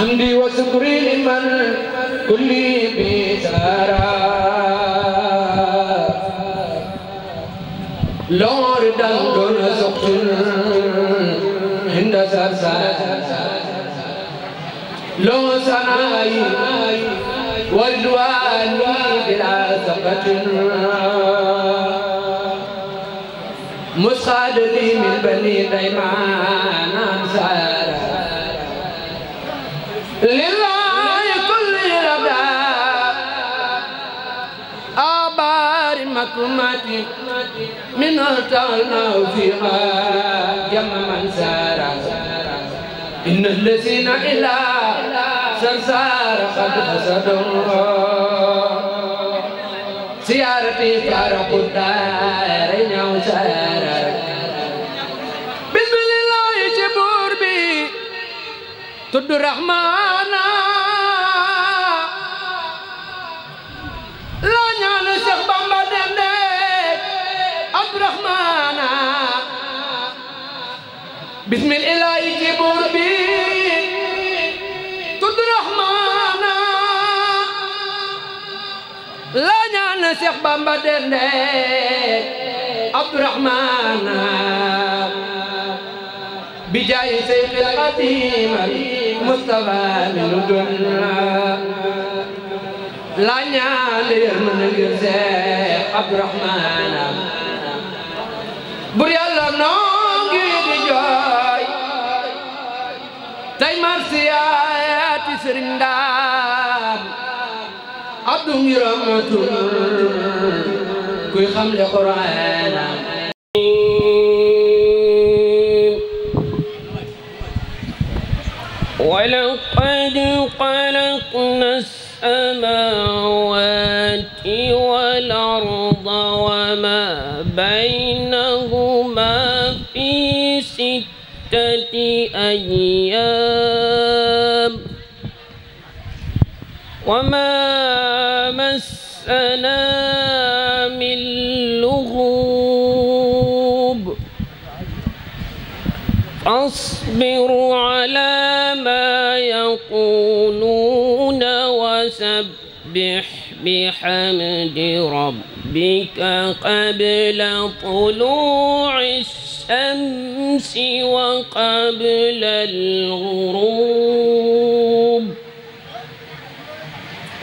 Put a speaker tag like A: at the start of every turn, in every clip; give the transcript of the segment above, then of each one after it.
A: حمدي وشكري لمن كل بسارة لور دندون سقط هند سرسار لو سناي والواني بلا سقط مسخاد لي من بني ديمان أنصار لله كل ردا آبار مكرمتي من أرتعنا فيها يم من سارا إن الذين إلى سرسار قد حسدوا سيارتي فارق الدارين وسارا بسم الله جبور بي تد الرحمن لا ñaan Cheikh Bamba Dende Abdourahman بسم الله جبور بي تد الرحمن لا ñaan Cheikh Bamba Dende Abdourahman بجاي سيف القديم مصطفى من الدنيا لا ñaan من الجزاء عبد الرحمن بور يالا نونغي دي جوي تاي مرسياتي سرين دام عبد رحمة كوي خم القرآن
B: ولقد خلقنا السماوات والأرض وما بينهما في 6 أيام وما مسنا من لغوب فاصبر على ما يقولون وسبح بحمد ربك قبل طلوع الشمس وقبل الغروب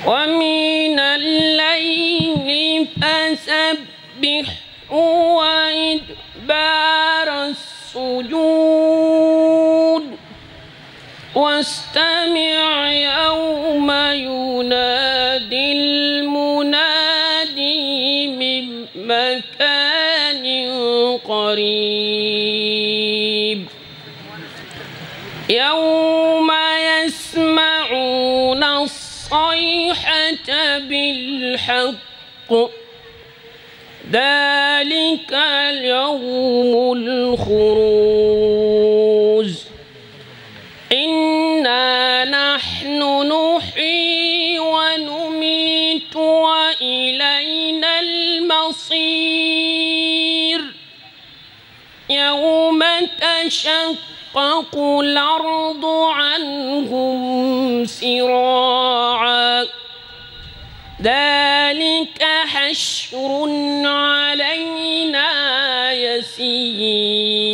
B: ومن الليل فسبحه وإدبار السجود واستمع يوم ينادي المنادي من مكان قريب يوم يسمعون الصيحة بالحق ذلك اليوم الخروج إنا نحن نحيي ونميت وإلينا المصير يوم تشقق الأرض عنهم سراعا ذلك حشر علينا يسير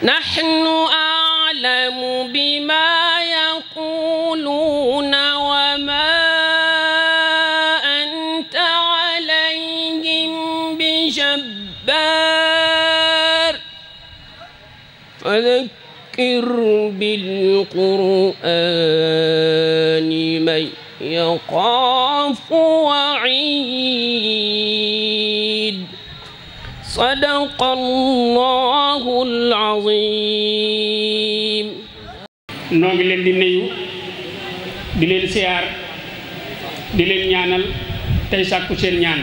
B: نحن أعلم بما يقولون وما أنت عليهم بجبار فذكر بالقرآن من يخاف وعيد صدق الله العظيم
C: noo ngi leen di nuyu di leen siyaar di leen ñaanal tey sàkku seen ñaan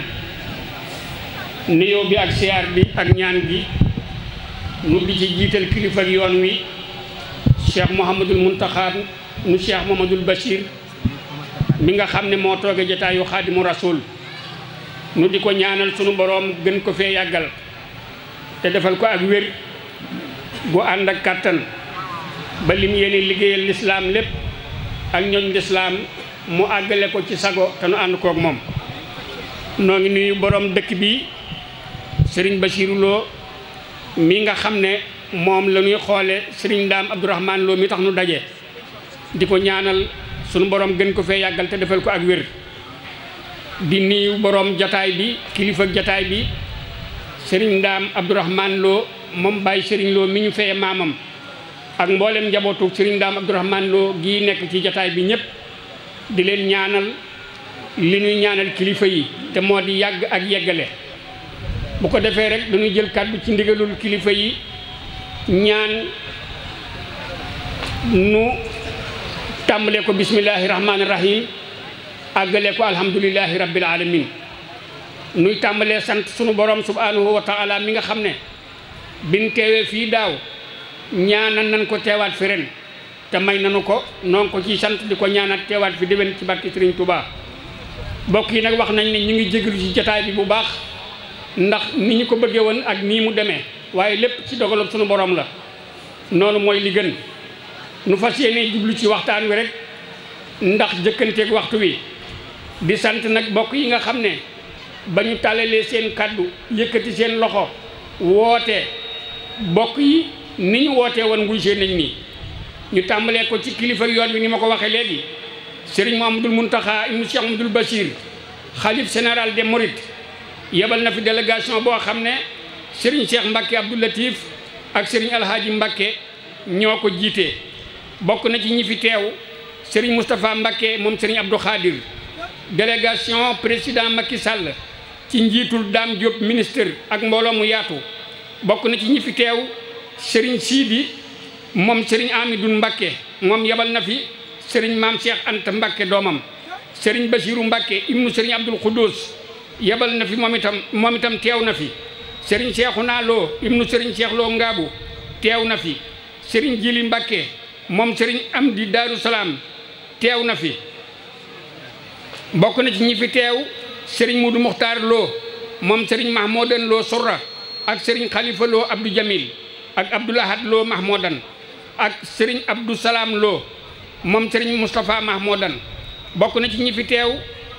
C: nuyoo bi ak siyaar bi ak ñaan gi nu di ci jiital kilifa ak yoon wi Cheikh Mouhamadul Muntaxa nu Cheikh Mouhamadul Bachir mi nga xam ne moo tooge jataayu Xaadimu Rasuul nu di ko ñaanal sunu boroom gën ko fee yàggal te defal ko ak wér gu ànd ak kàttan ba lim yéene liggéeyal lislaam lépp ak ñooñ lislaam mu àggale ko ci sago te nu ànd koog moom. noo ngi nuyu borom dëkk bi sëriñ Bachirou Lo mi nga xam ne moom la ñuy xoole sëriñ Ndaam Abdourahmane Lo mi tax nu daje di ko ñaanal sunu borom gën ko fee yàggal te defal ko ak wér. di nuyu borom jataay bi kilifa jataay bi sëriñ Ndaam Abdourahmane Lo moom Baye sëriñ Lo mi ñu feye maamam ak mboolem njabootu sëriñ Ndaam Abdourahmane Lo gii nekk ci jataay bi ñëpp di leen ñaanal li ñuy ñaanal kilifa yi te moo di yàgg ak yeggale. bu ko defee rek dañuy jël kàddu ci ndigalul kilifa yi ñaan nu tàmbalee ko bismillahi rahmaani rahim àggale ko alhamdulillahi rabbil alamin nuy tàmbalee sant sunu borom subhanahu wa taala mi nga xam ne bin teewee fii daaw ñaanal nañ ko teewaat fi ren te may nanu ko noonu ko ci sant di ko ñaanal teewaat fi déwén ci barke Sëriñ Tuubaa. mbokk yi nag wax nañ ne ñu ngi jégalu ci jotaay bi bu baax ndax ni ñu ko bëggee woon ak nii mu demee waaye lépp ci dogalub sunu borom la noonu mooy li gën. nu fas yéene jublu ci waxtaan wi rek ndax jëkkanteeg waxtu wi di sant nag mbokk yi nga xam ne ba ñu tàllalee seen kàddu yëkkati seen loxo woote mbokk yi ni ñu wootee woon nguy seen nañ nii ñu tàmbalee ko ci kilifa yoon wi ni ma ko waxee léegi sëriñ Mouhamadoul Mountakha ibnu Cheikh Mouhamadoul Bachir xalif général des Mourides yebal na fi délégation boo xam ne sëriñ Cheikh Mbacke Abdou Latif ak sëriñ Alhaaji Mbacke ñoo ko jiite. bokk na ci ñi fi teew sëriñ Moustapha Mbacke moom sëriñ Abdou Khadir délégation président Macky Sall ci njiitul Dame Diop ministre ak mbooloo mu yaatu. bokk na ci ñi fi teew sëriñ Sidi moom sëriñ Amidou Mbacke moom yebal na fi sëriñ Maam Cheikh Anta Mbacke doomam sëriñ Bachirou Mbacke ibnu sëriñ Abdoul Khoudous yebal na fi moom itam teew na fi sëriñ Cheikhouna Lo ibnu sëriñ Cheikh Lo Ngaabu teew na fi sëriñ Jili Mbacke moom sëriñ Amdi Daaru Salaam teew na fi. bokk na ci ñi fi teew sëriñ Mudu Muxtaar Lo moom sëriñ Mahmoudan Lo Sorra ak sëriñ Khalifa Lo Abdou Jamil ak Abdoulahad Lo Mahmoudan ak sëriñ Abdou Salam Lo moom sëriñ Moustapha Mahmoudan. bokk na ci ñi fi teew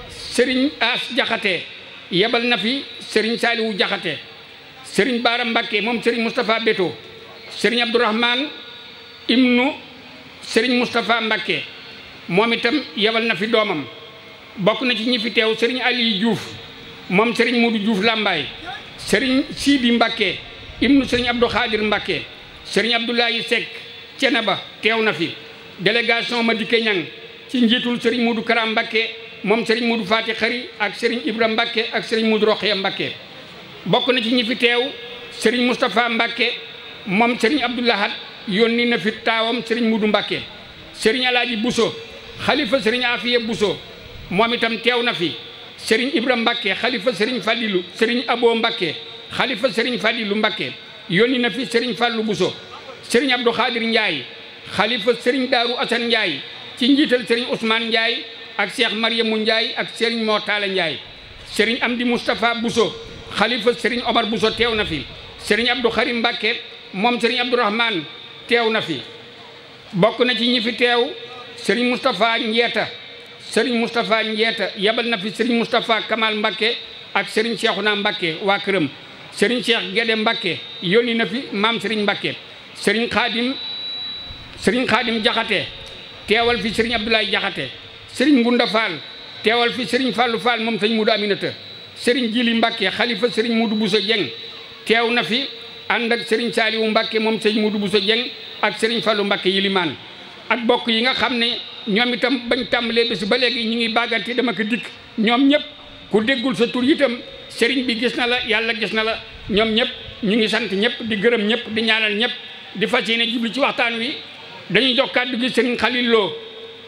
C: sëriñ As Jaxate yebal na fi sëriñ Saliwu Jaxate sëriñ Baara Mbacke moom sëriñ Moustapha Beto sëriñ Abdourahmane ibnu sëriñ Moustapha Mbacke moom itam yebal na fi doomam. bokk na ci ñi fi teew sëriñ Aliou Diouf moom sëriñ Modou Diouf Lambaye sëriñ Sidi Mbacke ibnu sëriñ Abdou Khadir Mbacke sëriñ Abdoulaye Seck Ceneba teew na fi délégation Madické Niang ci njiitul sëriñ Modou Karam Mbacke moom sëriñ Modou Fati Xari ak sëriñ Ibra Mbacke ak sëriñ Modou Rokhaya Mbacke. bokk na ci ñi fi teew sëriñ Moustapha Mbacke moom sëriñ Abdoulahad yónni na fi taawam sëriñ Modou Mbacke sëriñ Alaaji Bousso xalifa sëriñ Afiye Bousso moom itam teew na fi sëriñ Ibra Mbacke xalifa sëriñ Fadilu sëriñ Abo Mbacke xalifa sëriñ Fadilu Mbacke yónni na fi sëriñ Fallou Bousso sëriñ Abdou Khadir Ndiaye xalifa sëriñ Daaru Assane Ndiaye ci njiital sëriñ Ousmane Ndiaye ak Cheikh Mariamou Ndiaye ak sëriñ Mortala Ndiaye sëriñ Amdi Moustapha Bousso xalifa sëriñ Omar Bousso teew na fi sëriñ Abdou Karim Mbacke moom sëriñ Abdourahmane teew na fi. bokk na ci ñi fi teew sëriñ Moustapha Ndieta sëriñ Moustapha Ndieta yabal na fi sëriñ Moustapha Kamal Mbacke ak sëriñ Cheikhouna Mbacke waa këram sëriñ Cheikh Guédé Mbacke yónni na fi maam sëriñ Mbacke sëriñ Khadim Jaxate teewal fi sëriñ Abdoulaye Jaxate sëriñ Ngunda Fall teewal fi sëriñ Fallou Fall moom sëriñ Moudou Aminata sëriñ Jili Mbacke xalifa sëriñ Moudou Bousso Dieng teew na fi ànd ak sëriñ Saliou Mbacke moom sëriñ Moudou Bousso Dieng ak sëriñ Fallou Mbacke Yilimaan ak bokk yi nga xam ne ñoom itam bañ tàmbalee bés ba léegi ñu ngi bàggante dama ko dikk ñoom ñëpp ku déggul sa tur itam sëriñ bi gis na la yàlla gis na la ñoom ñëpp ñu ngi sant ñëpp di gërëm ñëpp di ñaanal ñëpp di fas yéene jublu ci waxtaan wi dañuy jox kàddu gi sëriñ Khalil Lo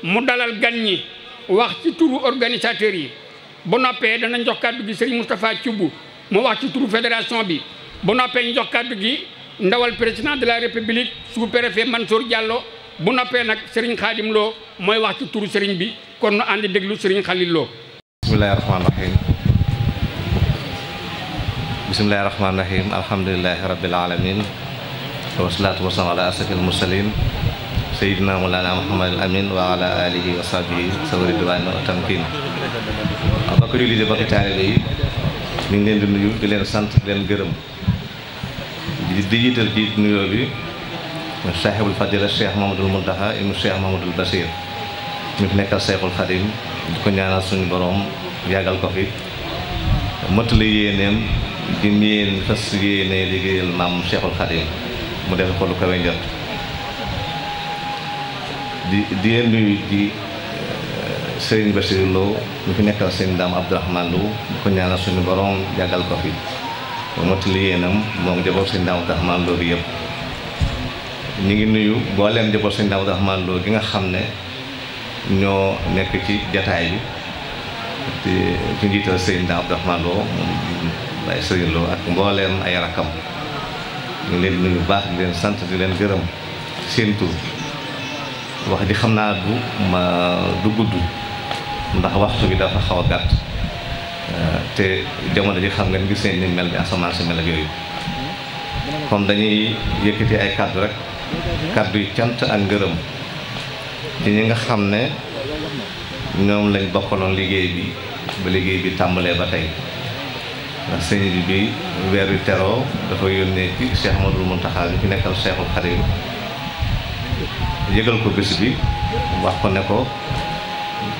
C: mu dalal gan ñi wax ci turu organisateurs yi bu noppee danañ jox kàddu gi sëriñ Moustapha Thioub mu wax ci turu fédération bi bu noppee ñu jox kàddu gi ndawal président de la république sous-préfet Mansour Diallo bu noppee nag sëriñ Khadim Lo mooy wax ci turu sëriñ bi kon nu ànd déglu sëriñ Khalil Lo.
D: bismillahi rahmaani rahim bismillahi rahmaani rahim alhamdulillahi rabbil alamin wasalaatu wasalaam ala asrafil mursalin sayyidina mawlana Muhammad al-Amin wa ala alihi wa sahbihi sawri diwaan wa tamkin. Mbokk jullit yi, mbokk taalibe yi, ñu ngi leen di nuyu di leen sant di leen gërëm di jiital ci nuyoo bi Sahibul Fadila Cheikh Mamadou Muntaha ibnu Cheikh Mamadou Bachir ñu fi nekkal Cheikhul Khadim di ko ñaanal suñu borom yàggal ko fi mottali yéeneem di yéen fas yéene liggéeyal maam Cheikhul Khadim mu def ko lu kawe njot di leen nuyu di Serigne Bassirou Lo ñu fi nekkal seen Dame Abdourahmane Lo di ko ñaanal suñu borom yàggal ko fi mottali yéenam moom njaboot seen Dame Abdourahmane Lo bi yëpp ñu ngi nuyu booleem njaboot seen Dame Abdourahmane Lo gi nga xam ne ñoo nekk ci jataay bi ci njiital sëñ Dame Abdourahmane Lo Baye Serigne Lo ak mbooleem ay rakam ñu ngi leen di nuyu bu baax di leen sant di leen gërëm seen tur wax ji xam naa du gudd ndax waxtu bi dafa xaw a gàtt te jamono ji xam ngeen gis ni mel ni asamaan si mel ak yooyu comme dañuy yëkkati ay kàddu rek kàddu yi cant ak ngërëm ci ñi nga xam ne ñoom lañ bokkaloon liggéey bi ba liggéey bi tàmbalee ba tey ndax sëñ bi weer wi teroo dafa yónnee ci Cheikh Mamadou Mountakha bi fi nekkal Cheikhul Khadim yëgal ko bés bi wax ko ne ko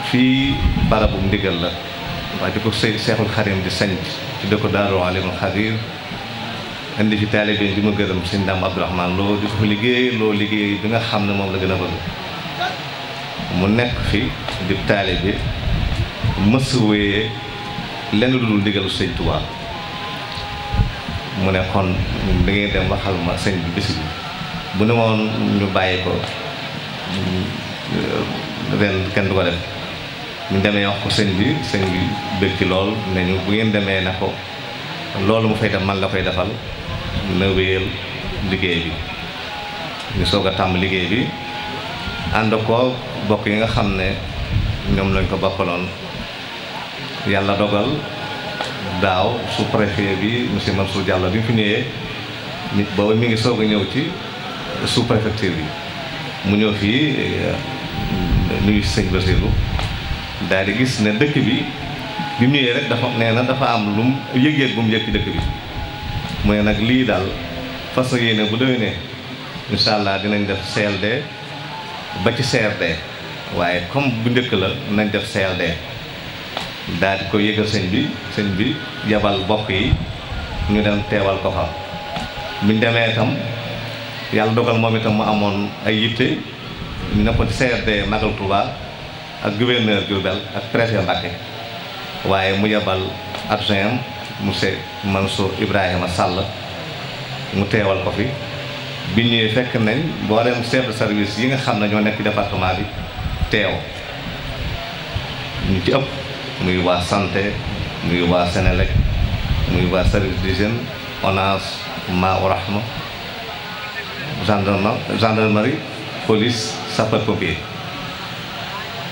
D: fii barabu ndigal la waaye di ko Cheikhul Khadim di sañ ci da ko Daaru Alimul Khabir indi ci taalibe bi ma gërëm sëñ Dame Abdourahmane Lo di ko fa liggéey loo liggéey bi nga xam ne moom la gën a bëgg mu nekk fi di taalibe mës wéyee lenn lu dul ndigalu sëñ Tuubaa mu ne kon da ngay dem waxal ma sëñ bi bés bi bu ne woon ñu bàyyi ko ren kenn du ko def ñu demee wax ko sëñ bi bëgg ci lool ne ñu bu ngeen demee na ko loolu mu fay def man la koy defal na wéyal liggéey bi ñu soog a tàmm liggéey bi ànd ko bokk yi nga xam ne ñoom lañ ko bokkaloon yàlla dogal daaw sous-préfet bi monsieur Mansour Diallo bi mu fi ñëwee nit boobu mi ngi soog a ñëw ci sous-préfecture bi mu ñëw fii nuyu sëñ Bassirou daal di gis ne dëkk bi mu ñëwee rek dafa nee na dafa am lu mu yëg-yëg bu mu yëg ci dëkk bi mu ne nag lii daal fas yéene bu déwénee incha allah dinañ def CLD ba ci CRD waaye comme bu njëkk la nañ def CLD daal di ko yëgal sëñ bi yabal bokk yi ñu dem teewal ko fa buñ demee itam yàlla dogal moom itam mu amoon ay yitte ñu ne ko ci CRD Magal Touba ak gouverneur Diourbel ak préfet Mbacké waaye mu yabal adjoint monsieur Mansour Ibrahima Sall mu teewal ko fi bi ñëwee fekk nañ mboolem chef de service yi nga xam ne ñoo nekk ci département bi teew ñu ci ëpp muy waa santé muy waa Sénélec muy waa service d'hygiène ONAS Maa-u Rahma gendarmerie police sapeur pompier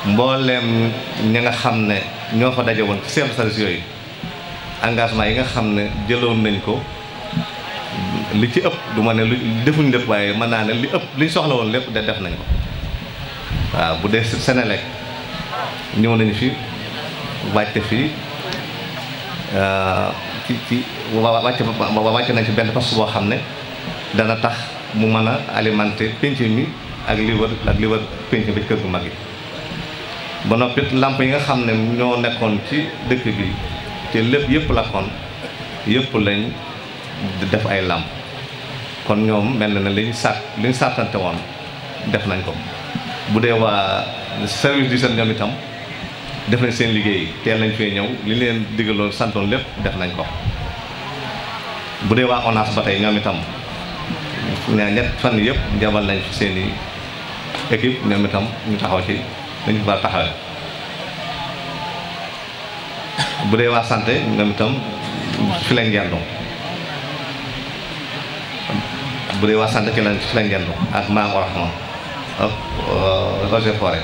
D: mbooleem ñi nga xam ne ñoo fa daje woon ci chef de service yooyu engagement yi nga xam ne jëloon nañ ko li ci ëpp du ma ne lu defuñ lépp waaye mën naa ne li ëpp liñ soxla woon lépp de def nañ ko waaw bu dee Sénélec ñëw nañu fi wàcce fii wàcce nañ ci benn poste boo xam ne dana tax mu mën a alimenter penc mi ak li wër penc bi ci kër gu mag yi ba noppi làmp yi nga xam ne ñoo nekkoon ci dëkk bi te lépp yëpp lakkoon yëpp lañ def ay làmp kon ñoom mel na ne liñ sàttante woon def nañ ko bu dee waa service d'hygiène ñoom itam def nañ seen liggéey teel nañ fee ñëw li leen digaloon santoon lépp def nañ ko bu dee waa ONAS ba tey ñoom itam ñett fan yëpp jabal nañ fi seen i équipe ñoom itam ñu taxaw ci dañu fa taxawee bu dee waa santé ñoom itam fi lañ jendoo bu dee waa santé fi lañ jendoo ak Maa-u Rahma ak Eaux et Forêts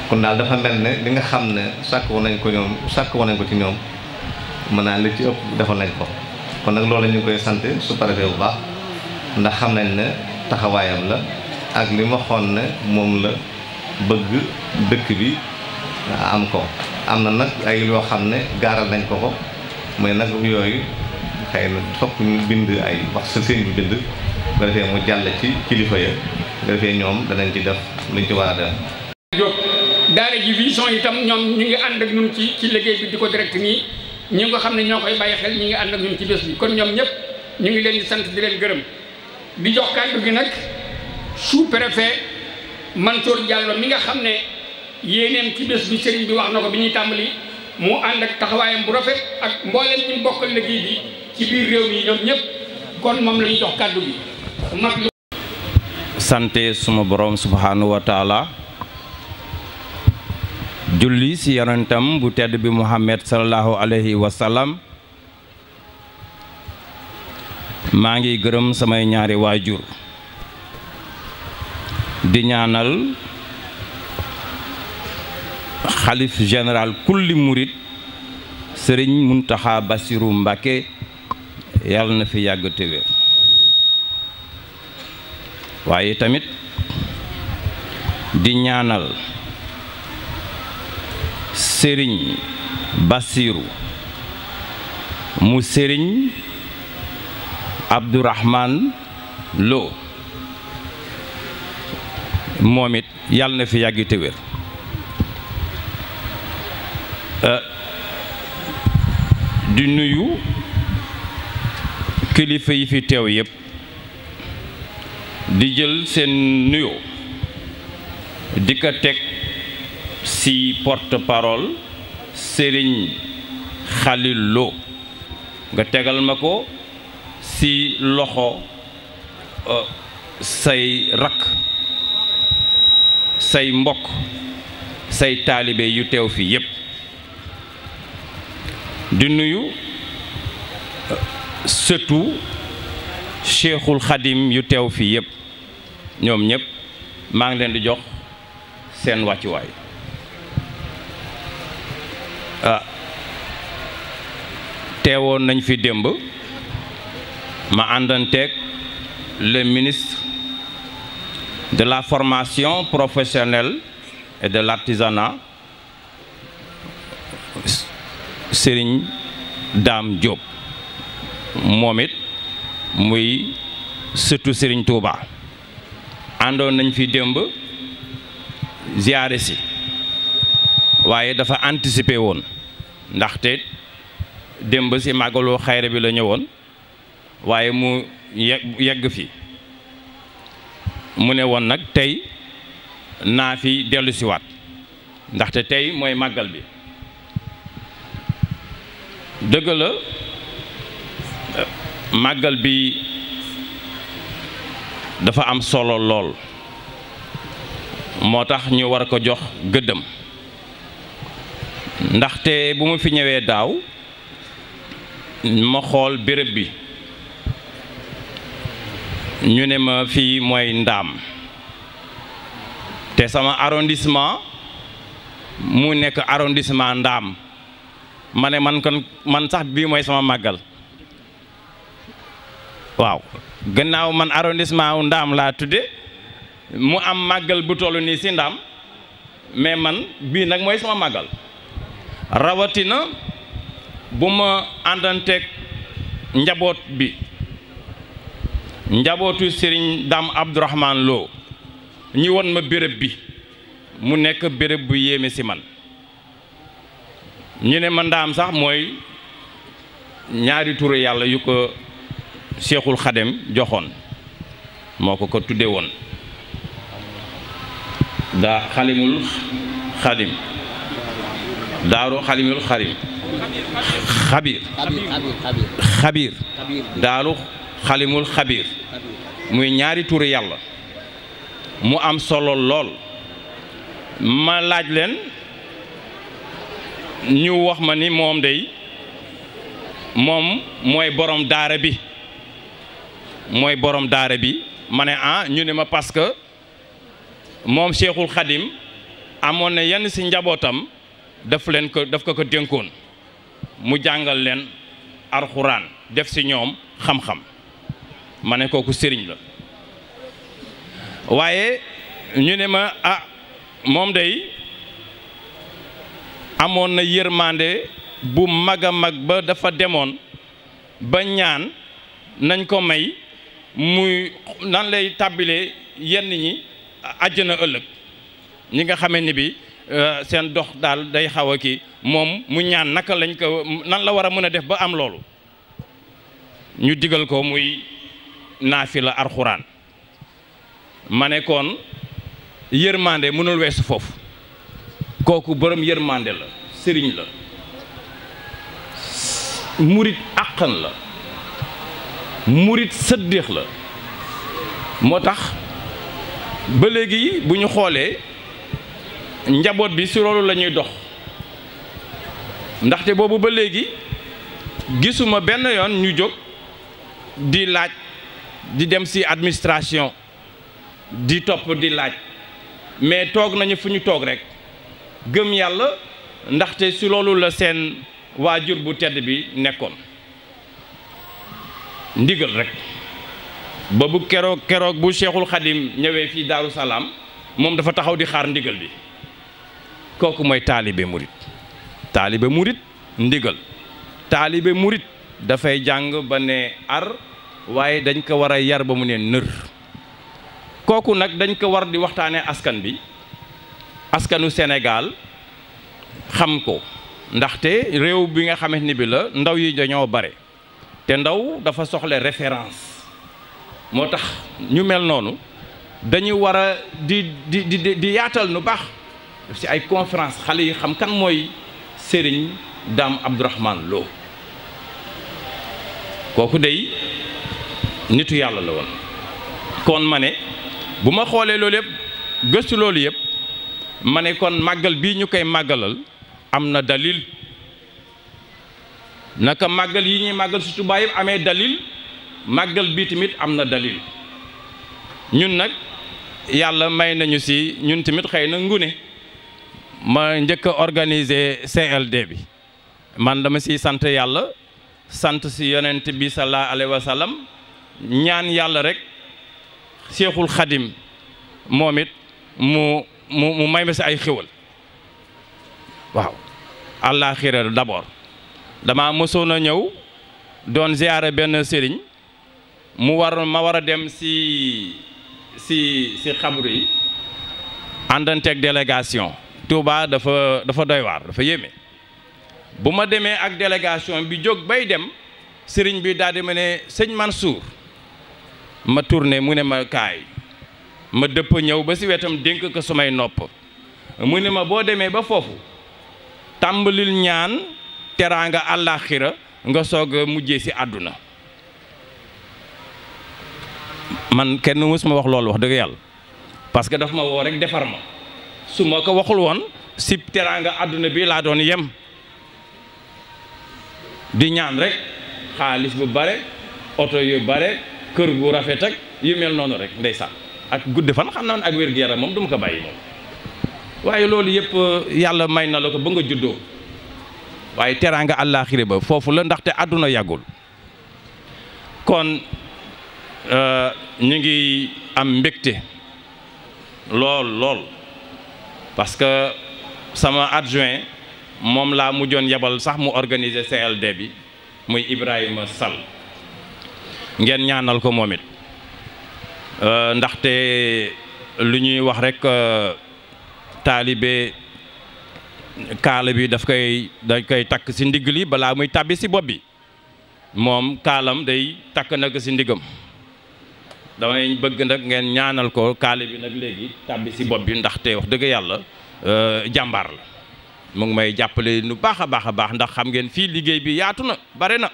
D: kon daal dafa mel ne li nga xam ne sàkk woon nañ ko ci ñoom mën naa li ci ëpp defal nañ ko kon nag loolu ñu ngi koy sant su préfet bu baax ndax xam nañ ne taxawaayam la ak li ma xoon ne moom la bëgg dëkk bi am ko. am na nag ay loo xam ne gaaral nañ ko ko mooy nag yooyu xëy na fokk ñu bind ay wax sa seen bi bind nga defee mu jàll ci kilifa ya nga defee ñoom danañ ci def luñ ci war a def.
C: Diop daara ji vision itam ñoom ñu ngi ànd ak ñun ci liggéey bi di ko direct nii ñi nga xam ne ñoo koy bàyyi xel ñi ngi ànd ak ñun ci bés bi kon ñoom ñëpp ñu ngi leen di sant di leen gërëm di jox kàddu gi nag sous-préfet Mansour Diallo mi nga xam ne yéeneem ci bés bi sëriñ bi wax na ko bi ñuy tàmbali mu ànd ak taxawaayam bu rafet ak mboolem ñu bokkal liggéey bi ci biir réew mi ñoom ñëpp kon moom la ñu jox kàddu gi.
E: sante suma borom subhanahu wa taala julli si yonentam bu tedd bi Muhammad sallallahu alayhi wa sallam maa ngi gërëm samay ñaari waajur di ñaanal xalif général kulli murit sëriñ Muntaxa Basiru Mbàkke yàlla na fi yàgg te wér waaye tamit di ñaanal sëriñ Basiru mu sëriñ Abdourahman Lo moom it yàlla na fi yàgg te wér di nuyu kilifa yi fi teew yépp di jël seen nuyoo di ko teg ci porte-parole Serigne Khalil Lo nga tegal ma ko ci loxo say rakk say mbokk say taalibe yu teew fi yépp di nuyu surtout Cheikhul Khadim yu teew fi yépp ñoom ñépp maa ngi leen di jox seen wàccuwaay teewoon nañ fi démb ma àndanteeg le ministre de la formation professionnelle et de l'artisanat Serigne Dame Diop moom it muy surtout Serigne Touba àndoon nañ fi démb ziyaare si waaye dafa anticiper woon ndaxte démb si màggalu xayra bi la ñëwoon waaye mu yegg fi mu ne woon nag tey naa fi dellu siwaat ndaxte tey mooy màggal bi dëgg la màggal bi dafa am solo lool moo tax ñu war ko jox gëddëm ndaxte bu ma fi ñëwee daaw ma xool béréb bi ñu ne ma fii mooy Ndaam te sama arrondissement mu nekk arrondissement Ndaam ma ne man sax bii mooy sama màggal waaw gannaaw man arrondissement wu Ndaam laa tudde mu am màggal bu toll nii ci Ndaam mais man bii nag mooy sama màggal rawatina bu ma àndanteeg njaboot bi njabootu Serigne Dame Abdourahman Lo ñi won ma béréb bi mu nekk béréb bu yéeme ci man ñu ne ma Ndaam sax mooy ñaari turu yàlla yu ko Cheikhul Khadim joxoon moo ko tudde woon daa xalimul xadim daaru xalimul xadim xabiir daaru xalimul xabiir muy ñaari turu yàlla mu am solo lool ma laaj leen ñu wax ma ni moom day moom mooy borom daara bi ma ne ñu ne ma parce que moom Cheikhul Khadim amoon na yenn ci njabootam daf ko dénkoon mu jàngal leen alxuraan def ci ñoom xam-xam ma ne kooku sëriñ la waaye ñu ne ma moom day amoon na yërmande bu mag a mag ba dafa demoon ba ñaan nañ ko may muy nan lay tàbbilee yenn ñi àjjana ëllëg ñi nga xamee ni bi seen dox daal day xaw a kii moom mu ñaan naka lañ ko nan la war a mën a def ba am loolu ñu digal ko muy naafila alxuraan ma ne kon yërmande mënul weesu foofu kooku borom yërmande la sëriñ la murit àqan la murit sëddeex la moo tax ba léegi bu ñu xoolee njaboot bi si loolu la ñuy dox ndaxte boobu ba léegi gisuma benn yoon ñu jóg di laaj di dem ci administration di topp di laaj mais toog nañu fu ñu toog rekk gëm yàlla ndaxte si loolu la seen waajur bu tedd bi nekkoon ndigal rekk boobu keroog bu Cheikhul Khadim ñëwee fii Daaru Salaam moom dafa taxaw di xaar ndigal bi kooku mooy taalibe murit ndigal taalibe murit dafay jàng ba ne ar waaye dañ ko war a yar ba mu ne nër kooku nag dañ ko war di waxtaanee askan bi askanu Sénégal xam ko ndaxte réew bi nga xamante ni bi la ndaw yi dañoo bare te ndaw dafa soxla référence moo tax ñu mel noonu dañu war a di yaatal nu baax def ci ay conférence xale yi xam kan mooy Serigne Dame Abdourahmane Lo kooku dey nitu yàlla la woon kon ma ne bu ma xoolee loolu yëpp gëstu loolu yëpp ma ne kon màggal bii ñu koy màggalal am na dalil naka màggal yi ñuy màggal si Tuubaa yëpp amee dalil màggal bii tamit am na dalil ñun nag yàlla may nañu si ñun tamit xëy na ngune ma njëkk a organiser CLD bi man dama siy sant yàlla sant si yonent bi sallallahu alayhi wa sallam ñaan yàlla rek Seexul Xadim moom it mu may ma si ay xéwal waaw àllaaxira d'abord dama mësoon a ñëw doon ziyaare benn sëriñ ma war a dem si xabru yi àndanteeg délégation Touba dafa doy waar dafa yéeme bu ma demee ak délégation bi jóg bay dem sëriñ bi daal di ma ne sëñ Mansour ma tourné mu ne ma kaay ma dëpp ñëw ba si wetam dénk ko sumay nopp mu ne ma boo demee ba foofu tàmbalil ñaan teraanga àllaaxira nga soog a mujjee si àdduna man kenn mës ma wax loolu wax dëgg yàlla parce que daf ma woo rek defar ma su ma ko waxul woon si teraanga àdduna bi laa doon yem di ñaan rek xaalis bu bare oto yu bare kër gu rafet ak yu mel noonu rek ndeysaan ak gudd fan xam naa ne ak wér-gu-yaram moom du ma ko bàyyi moom waaye loolu yëpp yàlla may na la ko ba nga juddoo waaye teraanga àllaaxira ba foofu la ndaxte àdduna yàggul kon ñu ngi am mbégte lool parce que sama adjoint moom laa mujjoon yebal sax mu organiser CLD bi muy Ibrahima Sall ngeen ñaanal ko moom it ndaxte lu ñuy wax rek taalibe kaala bi dañ koy takk ci ndigg li balaa muy tàbbi ci bopp bi moom kaalam day takk na ko ci ndiggam damay bëgg nag ngeen ñaanal ko kaala bi nag léegi tàbbi ci bopp bi ndaxte wax dëgg yàlla jàmbaar la mu ngi may jàppale nu baax a baax ndax xam ngeen fii liggéey bi yaatu na bare na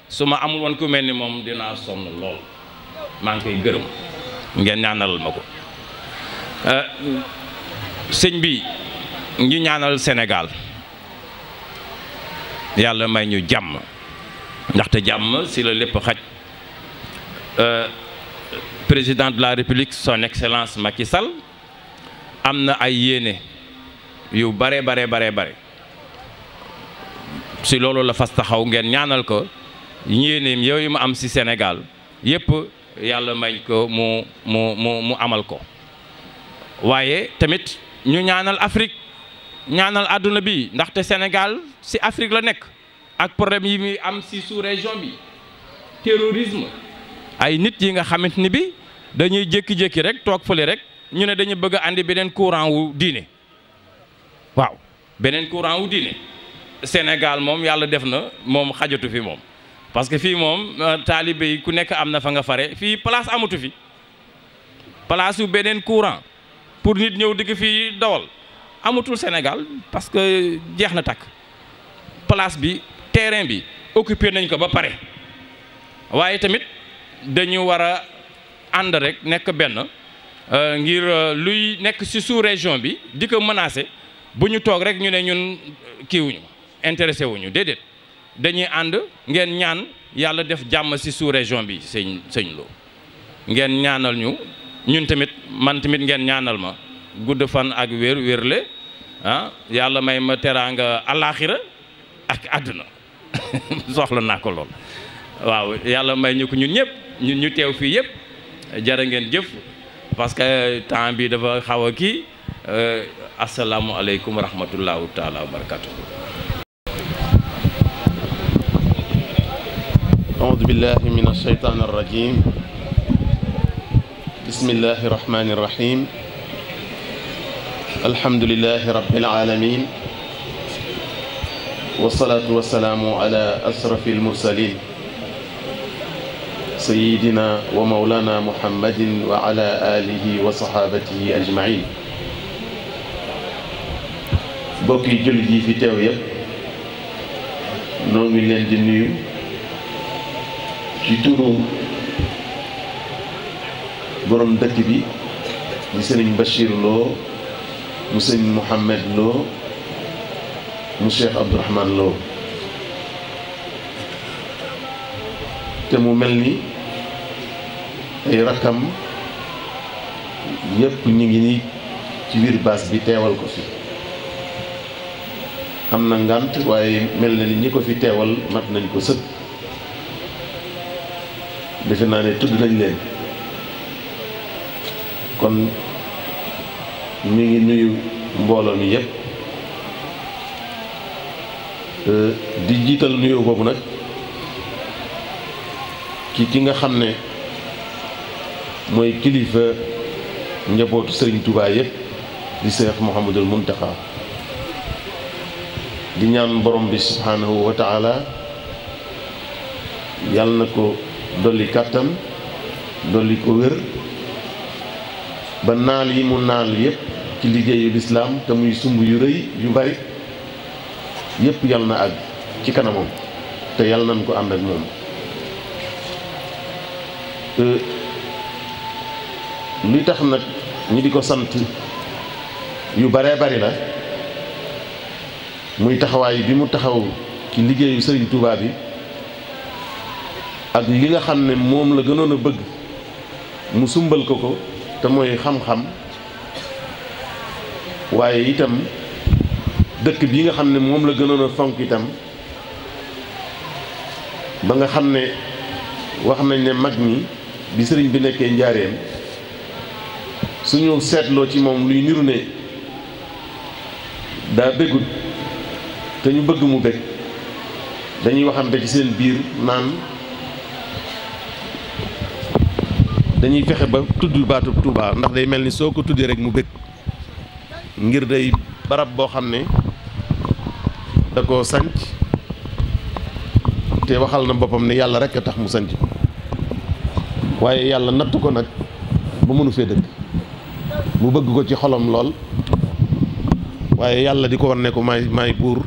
E: su ma amul woon ku mel ni moom dinaa sonn lool maa ngi koy gërëm ngeen ñaanalal ma ko sëñ bi ngi ñaanal Sénégal yàlla may ñu jàmm ndaxte jàmm si la lépp xaj président de la République son excellence Macky Sall am na ay yéene yu bare si loolu la fas taxaw ngeen ñaanal ko yéeneem yooyu mu am si Sénégal yépp yàlla may ko mu amal ko. waaye tamit ñu ñaanal Afrique ñaanal àdduna bi ndaxte Sénégal ci Afrique la nekk ak problème yi muy am ci sous-région bi terrorisme ay nit yi nga xamante ni bi dañuy jékki-jékki rek toog fële rek ñu ne dañu bëgg a andi beneen courant wu diine waaw beneen courant wu diine Sénégal moom yàlla def na moom xajatu fi moom parce que fii moom taalibe yi ku nekk am na fa nga fare fii place amatu fi place yu beneen courant pour nit ñëw digg fii dawal amatul Sénégal parce que jeex na takk place bi terrain bi occupé nañ ko ba pare waaye tamit dañu war a ànd rek nekk benn ngir luy nekk ci sous-région bi di ko menacer bu ñu toog rek ñu ne ñun kiiwuñu intéressé wuñu déedéet dañuy ànd ngeen ñaan yàlla def jàmm ci sous-région bi sëñ Lo ngeen ñaanal ñu ñun tamit man tamit ngeen ñaanal ma gudd fan ak wérle yàlla may ma teraanga alaaxira ak àdduna soxla naa ko lool waaw yàlla may ñu ko ñun ñëpp ñun ñu teew fii yëpp jërë ngeen jëf parce que temps bi dafa xaw a kii asalaamualeykum wa rahmatullaahi taala wa barakatuh.
F: أعوذ بالله من الشيطان الرجيم بسم الله الرحمن الرحيم الحمد لله رب العالمين والصلاة والسلام على أشرف المرسلين سيدنا ومولانا محمد وعلى آله وصحابته أجمعين بوكي جلدي في تاوية نومي لين دي نيو ci turu borom dëkk bi di sëriñ Bachir Lo mu sëriñ Mouhamed Lo mu Cheikh Abdourahmane Lo te mu mel ni ay rakkam yépp ñu ngi ni ci biir baas bi teewal ko fi am na ngànt waaye mel na ni ñi ko fi teewal mat nañ ko sëkk defe naa ne tudd nañ leen kon mi ngi nuyu mbooloo mi yépp di jiital nuyoo boobu nag ki nga xam ne mooy kilifa njabootu Sëriñ Tuubaa yépp di Seex Muhammadul Muntaxa di ñaan borom bi subhaanahu wa taala yàlla na ko dolli kàttan dolli ko wér ba naal yi mu naal yépp ci liggéeyu lislaam te muy sumb yu rëy yu bari yépp yal na àgg ci kanamam te yal nañ ko ànd ak moom li tax nag ñi di ko sant yu baree bari la muy taxawaay bi mu taxaw ci liggéeyu Sëriñ Tuubaa bi ak li nga xam ne moom la gënoon a bëgg mu sumbal ko ko te mooy xam-xam waaye itam dëkk bi nga xam ne moom la gënoon a fonk itam ba nga xam ne wax nañ ne mag ñi bi sëriñ bi nekkee njaareem suñu seetloo ci moom luy niru ne daa bëggut te ñu bëgg mu bëgg dañuy waxante ci seen biir naan dañuy fexe ba tudd baatu Touba ndax day mel ni soo ko tuddee rek mu bëgg ngir day barab boo xam ne da koo sanc te waxal na boppam ne yàlla rek a tax mu sanc ko waaye yàlla nattu ko nag ba mënu fee dëkk mu bëgg ko ci xolam lool waaye yàlla di ko wan ne ko maay buur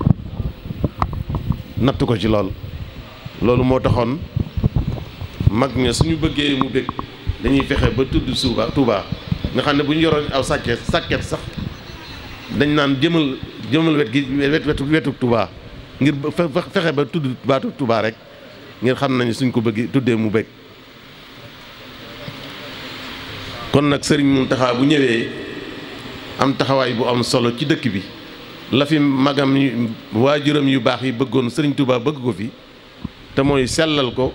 F: nattu ko ci lool loolu moo taxoon mag ña suñu bëggee mu bëgg dañuy fexe ba tudd Touba nga xam ne bu ñu yoroon aw sàkket sax dañ naan jëmal wet gi wetu Touba ngir fexe ba tudd baatu Touba rek ngir xam nañu suñ ko bëgg tuddee mu bëgg kon nag sëriñ Mountakha bu ñëwee am taxawaay bu am solo ci dëkk bi la fi magam waajuram yu baax yi bëggoon sëriñ Touba bëgg ko fi te mooy sellal ko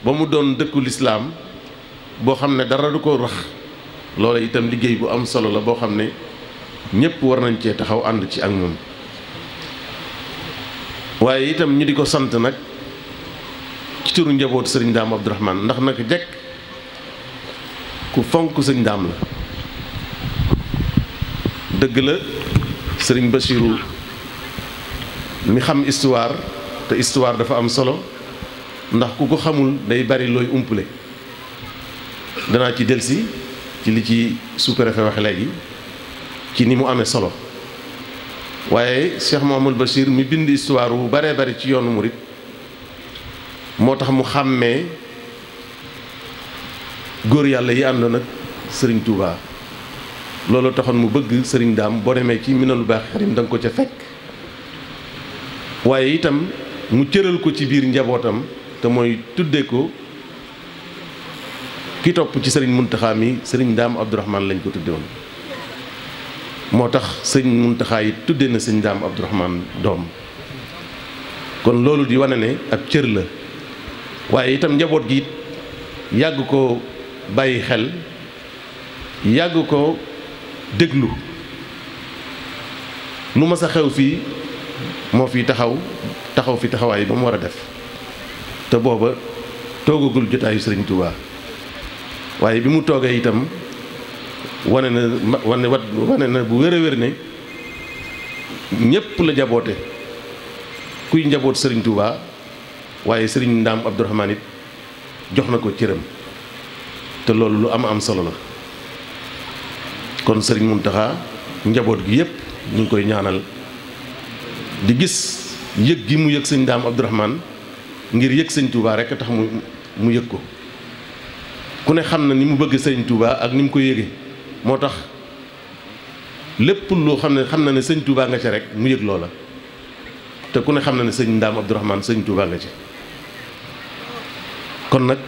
F: ba mu doon dëkku lislaam boo xam ne dara du ko rax loola itam liggéey bu am solo la boo xam ne ñëpp war nañ cee taxaw ànd ci ak moom. waaye itam ñu di ko sant nag ci turu njabootu sëriñ Daam Abdourahmane ndax nag jekk ku fonk sëñ Daam la. dëgg la sëriñ Bachirou mi xam histoire te histoire dafa am solo ndax ku ko xamul day bari looy umpule danaa ci delsi ci li ci sous-préfet waxe léegi ci ni mu amee solo waaye Cheikh Mouhamadou Bachir mi bind histoire bu baree bari ci yoonu murit moo tax mu xàmmee góor yàlla yi àndoon ak sëriñ Touba loolu taxoon mu bëgg sëriñ Daam boo demee ci Minanul Baaxil Xadiim da nga ko ca fekk waaye itam mu cëral ko ci biir njabootam te mooy tudde ko ki topp ci sëriñ Muntaxa mi sëriñ Daam Abdourahmane lañ ko tudde woon moo tax sëriñ Muntaxa yi tudde na sëriñ Daam Abdourahmane doom kon loolu di wane ne ab cër la waaye itam njaboot gi yàgg ko bàyyi xel yàgg ko déglu lu ma sa xew fii moo fi taxaw fi taxawaay ba mu war a def te booba toogagul jotaayu sëriñ Touba waaye bi mu toogee itam wane na bu wér a wér ne ñépp la jaboote kuy njaboot sëriñ Touba waaye sëriñ Ndaam Abdourahmane it jox na ko cëram te loolu lu am solo la kon sëriñ Muntaxa njaboot gi yépp ñu ngi koy ñaanal di gis yëg gi mu yëg sëñ Daam Abdourahmane ngir yëg sëñ Touba rek tax mu yëg ko ku ne xam na ni mu bëgg sëñ Touba ak ni mu ko yëge moo tax lépp loo xam na ne sëñ Touba nga ca rek mu yëg loola te ku ne xam na ne sëñ Daam Abdourahmane sëñ Touba nga ci kon nag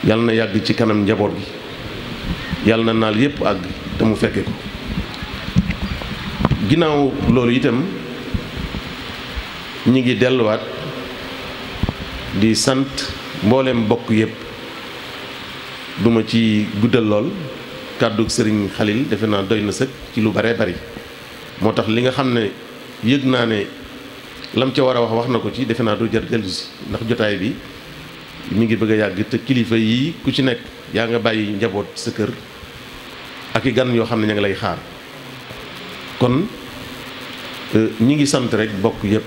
F: yàlla na yàgg ci kanam njaboot gi yàlla na naal yépp àgg te mu fekke ko ginnaaw loolu itam ñi ngi delluwaat di sant mboolem bokk yépp duma ci guddal lool kàddu sëriñ Xalil defe naa doy na sëkk ci lu bare bari moo tax li nga xam ne yëg naa ne lam ca war a wax na ko ci defe naa du jar dellu si ndax jotaay bi mi ngi bëgg a yàgg te kilifa yi ku ci nekk yaa nga bàyyi njaboot sa kër ak i gan yoo xam ne ña ngi lay xaar kon ñi ngi sant rek bokk yépp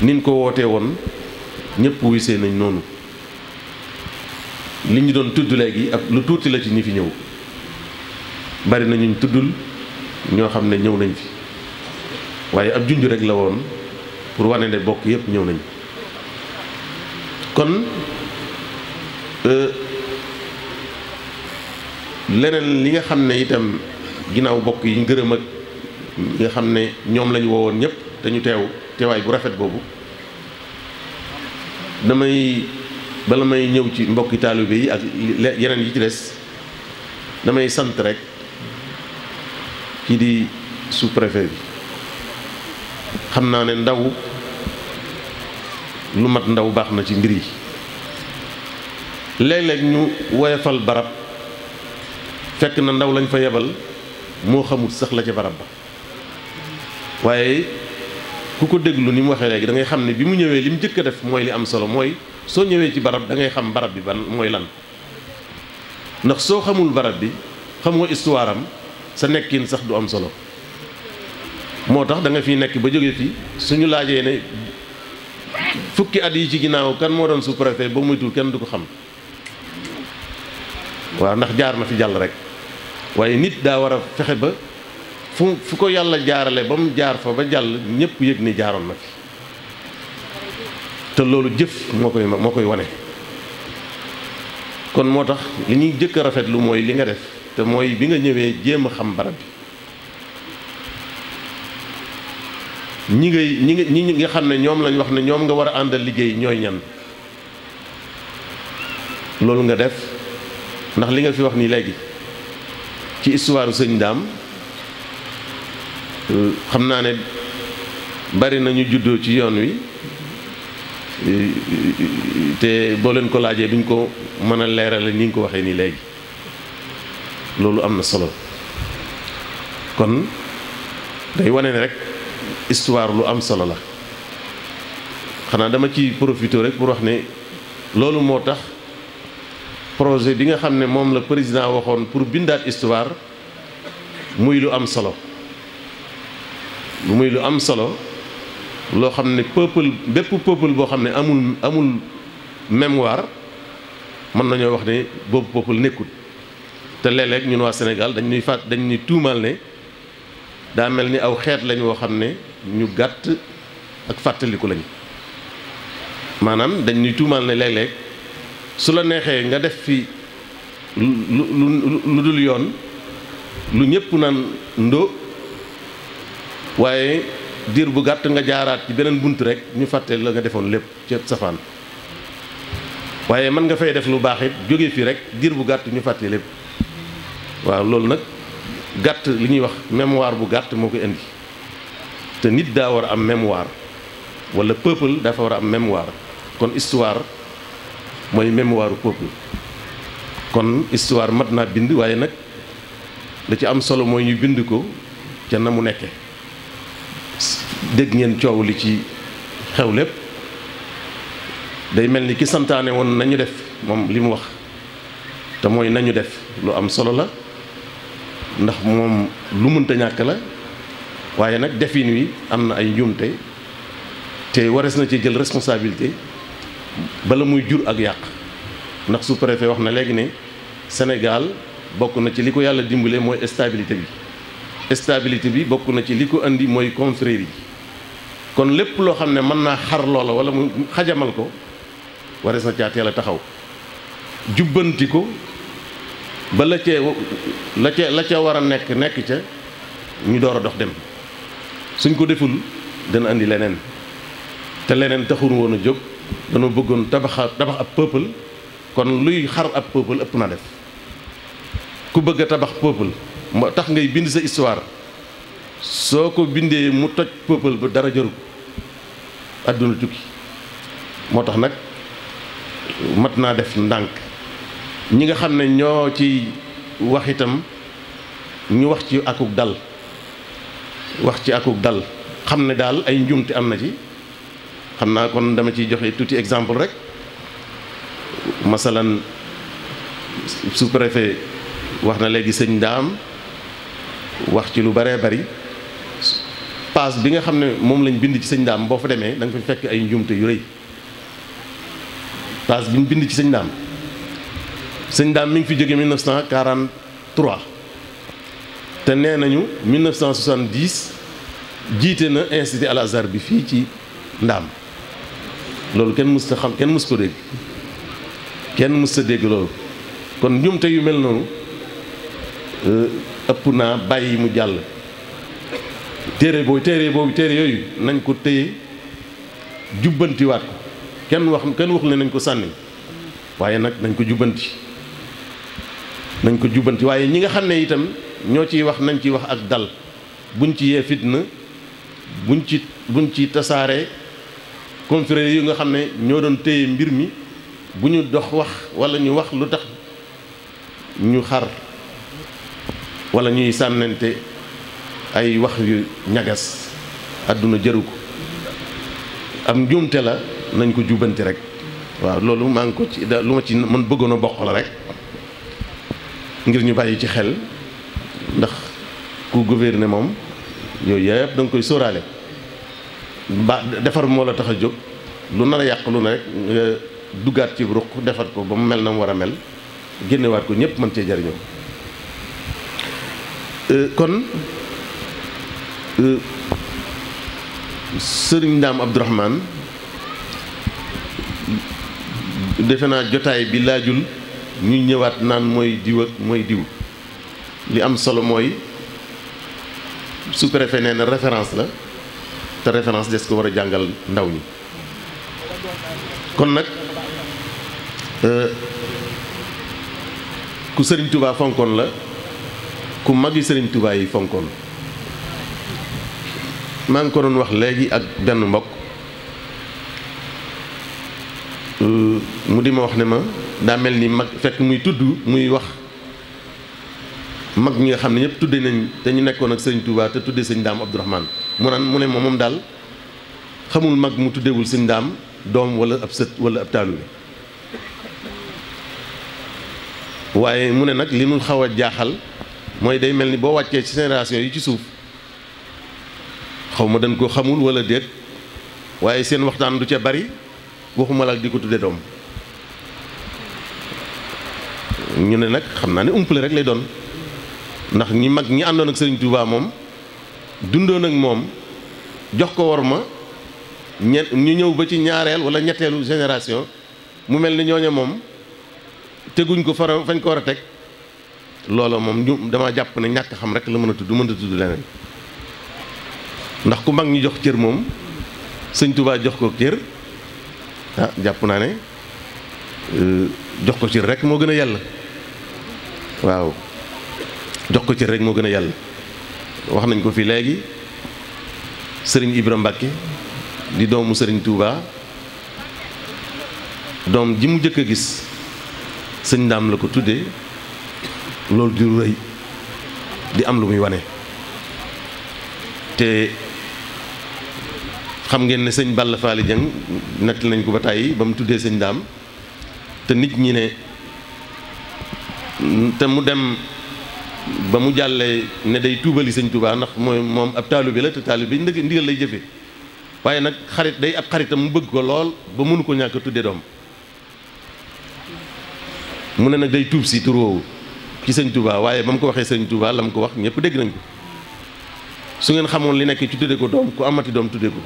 F: nin ko wootee woon ñëpp wisee nañ noonu li ñu doon tudd léegi ak lu tuuti la ci ñi fi ñëw bari na ñu tuddul ñoo xam ne ñëw nañ fi waaye ab junj rek la woon pour wane ne bokk yépp ñëw nañ kon leneen li nga xam ne itam ginnaaw bokk yi ñu gërëm ak ñi nga xam ne ñoom lañu woowoon ñëpp dañu teewaay bu rafet boobu bala may ñëw ci mbokki taalibe yi ak yeneen yi ci des damay sant rek kii di sous-préfet bi xam naa ne ndaw lu mat ndaw baax na ci mbir yi léeg-léeg ñu woyofal barab fekk na ndaw lañ fa yebal moo xamul sax la ca barab ba waaye ku ko déglu ni mu waxee léegi da ngay xam ne bi mu ñëwee li mu njëkk a def mooy li am solo mooy soo ñëwee ci barab da ngay xam barab bi ban mooy lan ndax soo xamul barab bi xamoo histoire am sa nekkin sax du am solo moo tax da nga fiy nekk ba jóge fi suñu laajee ne fukki at yi ci ginnaaw kan moo doon sous-préfet ba muytul kenn du ko xam waaw ndax jaar na fi jàll rek waaye nit daa war a fexe ba fu ko yàlla jaarale ba mu jaar fa ba jàll ñëpp yëg ni jaaroon na fi te loolu jëf moo koy wane kon moo tax li ñuy jëkk a rafetlu mooy li nga def te mooy bi nga ñëwee jéem a xam barab bi ñi nga xam ne ñoom lañ wax ne ñoom nga war a àndal liggéey ñooy ñan loolu nga def ndax li nga fi wax nii léegi ci histoire sëñ Daam xam naa ne bari nañu juddoo ci yoon wi te boo leen ko laajee duñ ko mën a leerale ni nga ko waxee nii léegi loolu am na solo kon day wane ne rek histoire lu am solo la. xanaa dama ci profité rek pour wax ne loolu moo tax projet bi nga xam ne moom la président waxoon pour bindaat histoire muy lu am solo muy lu am solo loo xam ne peuple bépp peuple boo xam ne amul mémoire mën nañoo wax ne boobu peuple nekkul te léeg-léeg ñun waa Sénégal dañ ñuy tuumaal ne daa mel ni aw xeet lañ woo xam ne ñu gàtt ak fàttaliku lañ maanaam dañ ñuy tuumaal ne léeg-léeg su la neexee nga def fi lu dul yoon lu ñëpp naan ndo waaye diir bu gàtt nga jaaraat ci beneen bunt rek ñu fàtte la nga defoon lépp ci safaan waaye mën nga fay def lu baax it jóge fi rek diir bu gàtt ñu fàtte lépp waaw loolu nag gàtt li ñuy wax mémoire bu gàtt moo ko indi te nit daa war a am mémoire wala peuple dafa war a am mémoire kon histoire mooy mémoire u peuple kon histoire mat naa bind waaye nag da ci am solo mooy ñu bind ko ca na mu nekke dégg ngeen coow li ci xew lépp day mel ni ki santaane woon nañu def moom li mu wax te mooy nañu def lu am solo la ndax moom lu mënta ñàkk la waaye nag defin wi am na ay njuumte te warees na ci jël responsabilité bala muy jur ak yàq ndax sous-préfet wax na léegi ne Sénégal bokk na ci li ko yàlla dimbale mooy stabilité bi bokk na ci li ko andi mooy confrérie yi kon lépp loo xam ne mën naa xar loola wala mu xajamal ko warees na caa teel a taxaw jubbanti ko ba la ca war a nekk ca ñu door a dox dem suñ ko deful dana andi leneen te leneen taxul woon a jóg dañoo bëggoon tabax ab peuple kon luy xar ab peuple ëpp na def ku bëgg a tabax peuple moo tax ngay bind sa histoire soo ko bindee mu toj peuple ba dara jaru àdduna tukki moo tax nag mat naa def ndànk ñi nga xam ne ñoo ci wax itam ñu wax ci akuk dal xam ne daal ay njuumte am na ci xam naa kon dama ciy joxe tuuti exemple rek masalan sous-préfet wax na léegi sëñ Ndaam wax ci lu baree bari paas bi nga xam ne moom lañ bind ci sëñ Ndaam boo fa demee da nga fa fekk ay njuumte yu rëy paas bi ñu bind ci sëñ Ndaam mi ngi fi jóge 1943 te nee nañu 1970 jiite na institut Al Azhar bi fii ci Ndaam loolu kenn mës ta xam kenn mës ko dégg kenn mës ta dégg loolu kon njuumte yu mel noonu ëpp naa bàyyi mu jàll téere yooyu nañ ko téye jubbantiwaat ko kenn waxul ne nañ ko sànni waaye nag nañ ko jubbanti waaye ñi nga xam ne itam ñoo ciy wax nañ ciy wax ak dal buñ ci yee fitna buñ ci tasaare confrères yi nga xam ne ñoo doon téye mbir mi bu ñu dox wax wala ñu wax lu tax ñu xar wala ñuy sànnante ay wax yu ñagas àdduna jëru ko am njuumte la nañ ko jubbanti rek waaw loolu maa ngi ko ci lu ma ci mën bëggoon a bokk la rek ngir ñu bàyyi ci xel ndax ku gouverner moom yooyu yëpp da nga koy sóoraale defar moo la tax a jóg lu nar a yàq lu ne rek nga duggaat ci ruq defar ko ba mu mel na mu war a mel génnewaat ko ñëpp mën cee jariñoo kon sëriñ Ndaam Abdourahmane defe naa jotaay bi laajul ñu ñëwaat naan mooy diw ak mooy diw li am solo mooy sous-préfet nee na référence la te référence des ko war a jàngal ndaw ñi kon nag ku sëriñ Touba fonkoon la ku magi sëriñ Touba yi fonkoon maa ngi ko doon wax léegi ak benn mbokk mu di ma wax ne ma daa mel ni mag fekk muy tudd muy wax mag ñi nga xam ne ñëpp tudde nañ te ñu nekkoon ak sëñ Touba te tudde sëñ Daam Abdourahmane mu ne moom daal xamul mag mu tuddewul sëñ Daam doom wala ab sët wala ab taalu bi waaye mu ne nag li nu xaw a jaaxal mooy day mel ni boo wàccee ci génération yi ci suuf xaw ma dañ ko xamul wala déet waaye seen waxtaan du ca bari waxuma la ak di ko tudde doom ñu ne nag xam naa ne umpale rek lay doon ndax ñi mag ñi àndoon ak Sëriñ Touba moom dundoon ak moom jox ko war ma ñu ñëw ba ci ñaareel wala ñetteelu génération mu mel ni ñooña moom teguñ ko fañ ko war a teg loola moom ñu dama jàpp ne ñàkk xam rek la mën a tudd mënta tudd leneen ndax ku mag ñi jox cër moom Sëñ Touba jox ko cër ah jàpp naa ne jox ko cër rek moo gën a yàlla waaw jox ko cër rek moo gën a yàlla wax nañ ko fi léegi sëriñ Ibra Mbàkke di doomu sëriñ Touba doom ji mu jëkk a gis sëñ Ndaam la ko tuddee loolu di rëy di am lu muy wane te xam ngeen ne sëñ Balla Faali Jeng nett nañ ko ba tàyyi ba mu tuddee sëñ Ndaam te nit ñi ne te mu dem ba mu jàllee ne day tuubali sëñ Touba ndax mooy moom ab taalibe la te taalibe bi ndigal lay jëfe waaye nag xarit day ab xaritam mu bëgg ko lool ba mënu ko ñàkk tudde doom mu ne nag day tuub si tur woowu ci sëñ Touba waaye ba mu ko waxee sëñ Touba la mu ko wax ñëpp dégg nañ ko su ngeen xamoon li nekk ci tudde ko doom ku amati doom tudde ko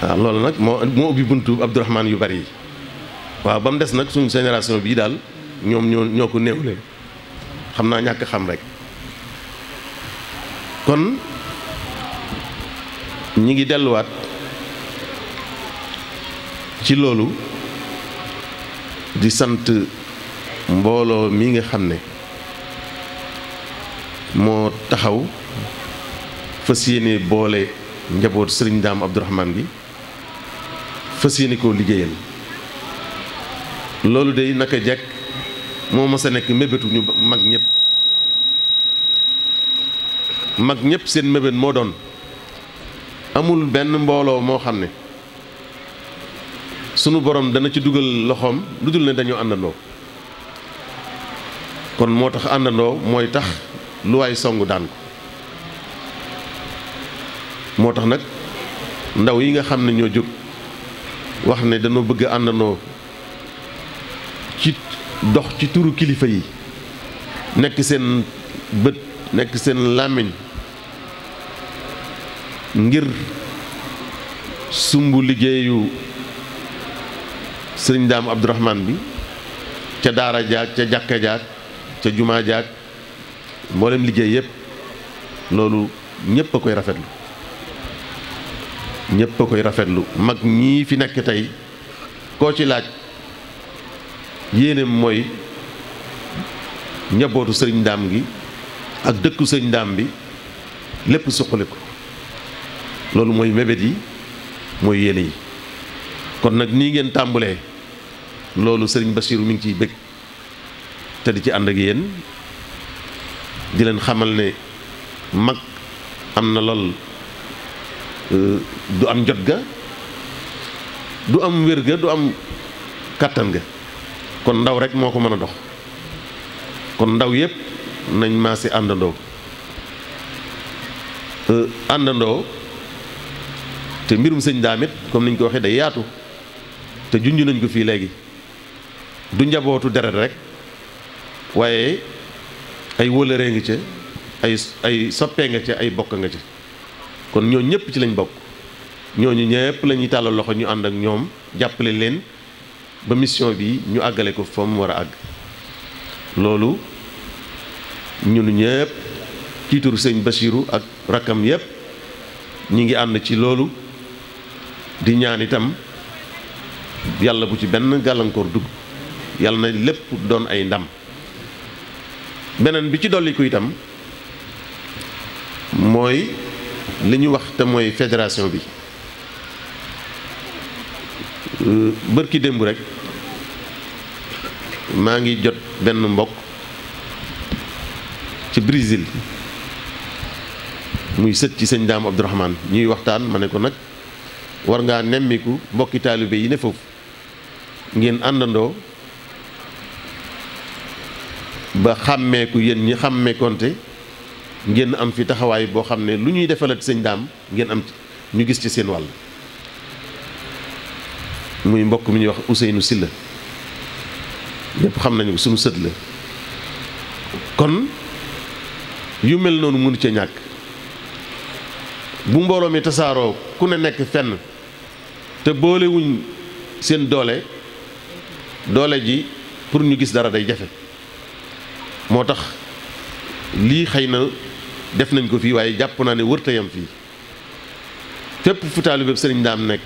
F: waaw loolu nag moo ubbi buntu Abdourahmane yu bari yi waaw ba mu des nag suñu génération bii daal ñoom ñoo ko néewle xam naa ñàkk xam rek kon ñi ngi delluwaat ci loolu di sant mbooloo mi nga xam ne moo taxaw fas yéene boole njaboot sëriñ Daam Abdourahmane bi fas yéene koo liggéeyal loolu day naka jekk moo mës a nekk mébétu ñu mag ñëpp seen mébét moo doon amul benn mbooloo moo xam ne sunu borom dana ci dugal loxoom lu dul ne dañoo àndandoo kon moo tax àndandoo mooy tax lu waay songu daan ko moo tax nag ndaw yi nga xam ne ñoo jóg wax ne dañoo bëgg àndandoo ci dox ci turu kilifa yi nekk seen bët nekk seen làmmiñ ngir sumb liggéeyu sëriñ Daam Abdourahmane bi ca daara jaag ca jàkka jaag ca jumaa jaag mboolem liggéey yépp loolu ñépp a koy rafetlu mag ñii fi nekk tey koo ci laaj yéeneem mooy njabootu sëriñ Daam gi ak dëkku sëriñ Daam bi lépp suqali ko loolu mooy mébét yi mooy yéene yi kon nag nii ngeen tàmbulee loolu sëriñ Basiiru mi ngi ciy bëgg te di ci ànd ak yéen di leen xamal ne mag am na lool du am jot ga du am wér ga du am kàttan ga kon ndaw rek moo ko mën a dox kon ndaw yépp nañ maase àndandoo te mbirum sëñ Daam it comme niñ ko waxee day yaatu te junj nañ ko fii léegi du njabootu deret rek waaye ay wëlëree nga ca ay soppee nga ca ay bokk nga ca kon ñooñu ñëpp ci lañ bokk ñooñu ñëpp la ñuy tàllal loxo ñu ànd ak ñoom jàppale leen ba mission bi ñu àggale ko fa mu war a àgg loolu ñun ñëpp ci turu sëñ Basiiru ak rakkam yëpp ñi ngi ànd ci loolu di ñaan itam yàlla bu ci benn gàllankoor dugg yàlla na lépp doon ay ndam beneen bi ci dolliku itam mooy li ñu wax te mooy fédération bi bërki démb rek maa ngi jot benn mbokk ci Brésil muy sët ci sëñ Daam Abdourahmane ñuy waxtaan ma ne ko nag war ngaa nemmiku mbokki taalibe yi ne foofu ngeen àndandoo ba xàmmeeku yéen ñi xàmmeekonte ngeen am fi taxawaay boo xam ne lu ñuy defalat sëñ Daam ngeen am ñu gis ci seen wàll. muy mbokk mi ñuy wax Ousseynou Sylla ñëpp xam nañu ko sunu sët la kon yu mel noonu mënu ca ñàkk bu mbooloo mi tasaaroo ku ne nekk fenn te boolewuñ seen doole ji pour ñu gis dara day jafe moo tax lii xëy na def nañ ko fii waaye jàpp naa ne wërta yam fii fépp fu taalibe sëriñ Daam nekk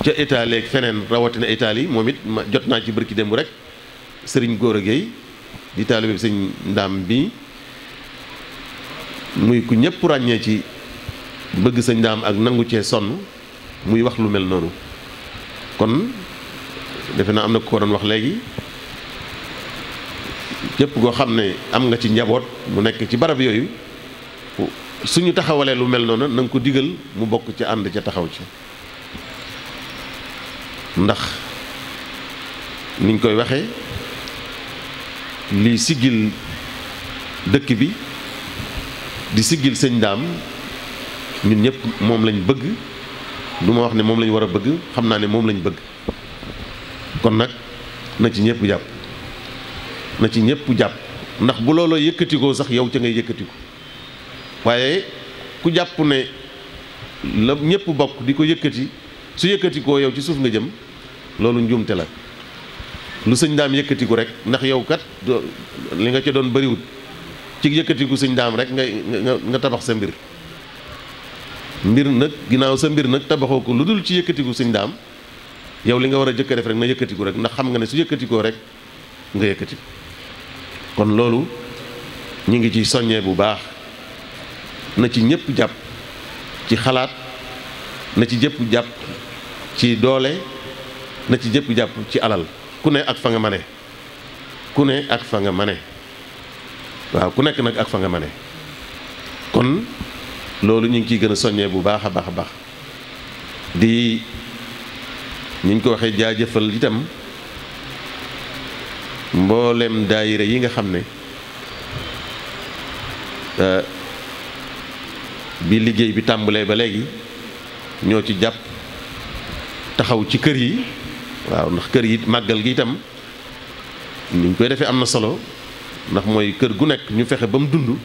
F: ca Italie ak feneen rawatina Italie moom it ma jot naa ci bërki démb rek sëriñ Gora Gueye di taalibe sëriñ Daam bi muy ku ñëpp ràññee ci bëgg sëñ Daam ak nangu cee sonn muy wax lu mel noonu kon defe naa am na ko doon wax léegi képp koo xam ne am nga ci njaboot mu nekk ci barab yooyu suñu taxawalee lu mel noonu na nga ko digal mu bokk ci ànd ca taxaw ci ndax niñ koy waxee lii siggil dëkk bi di siggil sëñ Daam ñun ñëpp moom lañ bëgg du ma wax ne moom lañ war a bëgg xam naa ne moom lañ bëgg kon nag na ci ñëpp jàpp na ci ñëpp jàpp ndax bu looloo yëkkatikoo sax yow ca ngay yëkkatiku waaye ku jàpp ne la ñëpp bokk di ko yëkkati su yëkkatikoo yow ci suuf nga jëm loolu njuumte la lu sëñ Daam yëkkatiku rek ndax yow kat li nga ca doon bariwut ci yëkkatiku sëñ Daam rek nga tabax sa mbir nag ginnaaw sa mbir nag tabaxoo ko lu dul ci yëkkatiku sëñ Daam yow li nga war a jëkk def rek na yëkkatiku rek ndax xam nga ne su yëkkatikoo rek nga yëkkatiku kon loolu ñu ngi ci soññee bu baax na ci ñëpp jàpp ci xalaat na ci jëpp jàpp ci doole na ci jëpp jàpp ci alal ku ne ak fa nga mane ku ne ak fa nga mane waaw ku nekk nag ak fa nga mane kon loolu ñu ngi ciy gën a soññee bu baax a baax a baax di ñu ko waxee jaajëfal itam mboolem daayira yi nga xam ne bi liggéey bi tàmbalee ba léegi ñoo ci jàpp taxaw ci kër yi waaw ndax kër yi màggal gi itam ni ñu koy defee am na solo ndax mooy kër gu nekk ñu fexe ba mu dund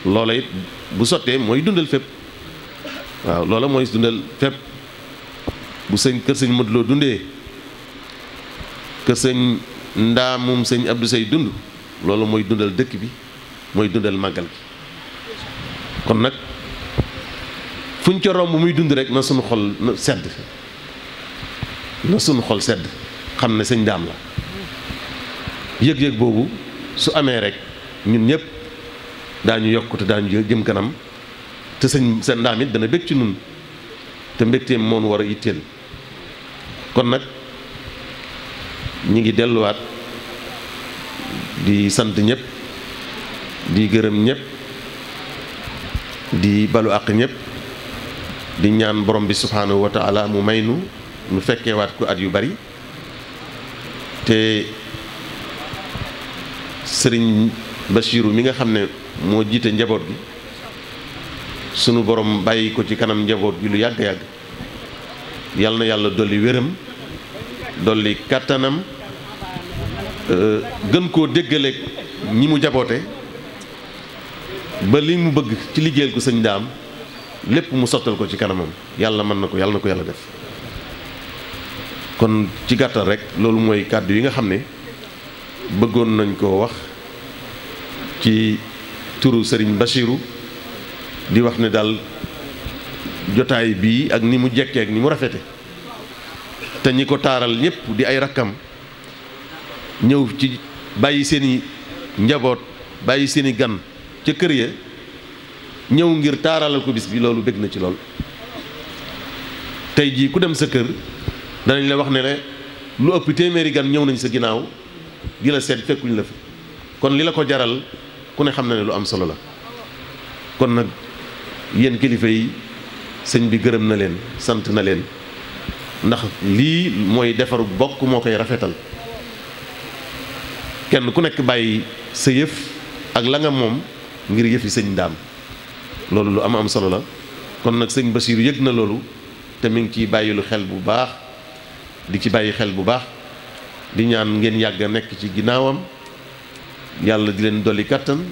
F: loola it bu sottee mooy dundal fépp waaw loola mooy dundal fépp bu kër sëñ Modou Lo dundee kër sëñ Ndaamum sëñ Abdou Sey dund loolu mooy dundal dëkk bi mooy dundal màggal gi kon nag fuñ ca romb muy dund rek na suñu xol sedd na suñu xol sedd xam ne sëñ Daam la yëg-yëg boobu su amee rek ñun ñëpp daañu yokk te daañu jëm kanam te sëñ Daam it dana bég ci nun te mbégteem moonu war a yitteel kon nag ñi ngi delluwaat di sant ñëpp di gërëm ñëpp di balu àq ñëpp di ñaan borom bi subhaanahu wa taala mu may nu fekkeewaat ko at yu bari te sëriñ Bachiru mi nga xam ne moo jiite njaboot gi sunu borom bàyyi ko ci kanam njaboot gi lu yàgg-yàgg yal na yàlla dolli wéram dolli kàttanam gën koo déggaleeg ñi mu jaboote ba li mu bëgg ci liggéeyal ko sëñ Daam lépp mu sottal ko ci kanamam yàlla mën na ko yàlla def kon ci gàttal rek loolu mooy kàddu yi nga xam ne bëggoon nañ koo wax ci turu sëriñ Bachiru di wax ne daal jotaay bii ak ni mu jekkee ak ni mu rafete te ñi ko taaral ñëpp di ay rakkam ñëw ci bàyyi seeni njaboot bàyyi seeni gan ca kër ya ñëw ngir taaralal ko bis bi loolu bëgg na ci lool tey jii ku dem sa kër danañ la wax ne le lu ëpp téeméeri gan ñëw nañ sa ginnaaw di la seet fekkuñ la fi kon li la ko jaral ku ne xam na ne lu am solo la kon nag yéen kilifa yi sëñ bi gërëm na leen sant na leen ndax lii mooy defaru bokk moo koy rafetal kenn ku nekk bàyyi sa yëf ak la nga moom ngir yëfi sëñ Ndaam loolu lu am solo la kon nag sëñ Basiiru yëg na loolu te mi ngi ciy bàyyi lu xel bu baax di ci bàyyi xel bu baax di ñaan ngeen yàgg a nekk ci ginnaawam yàlla di leen dolli kàttan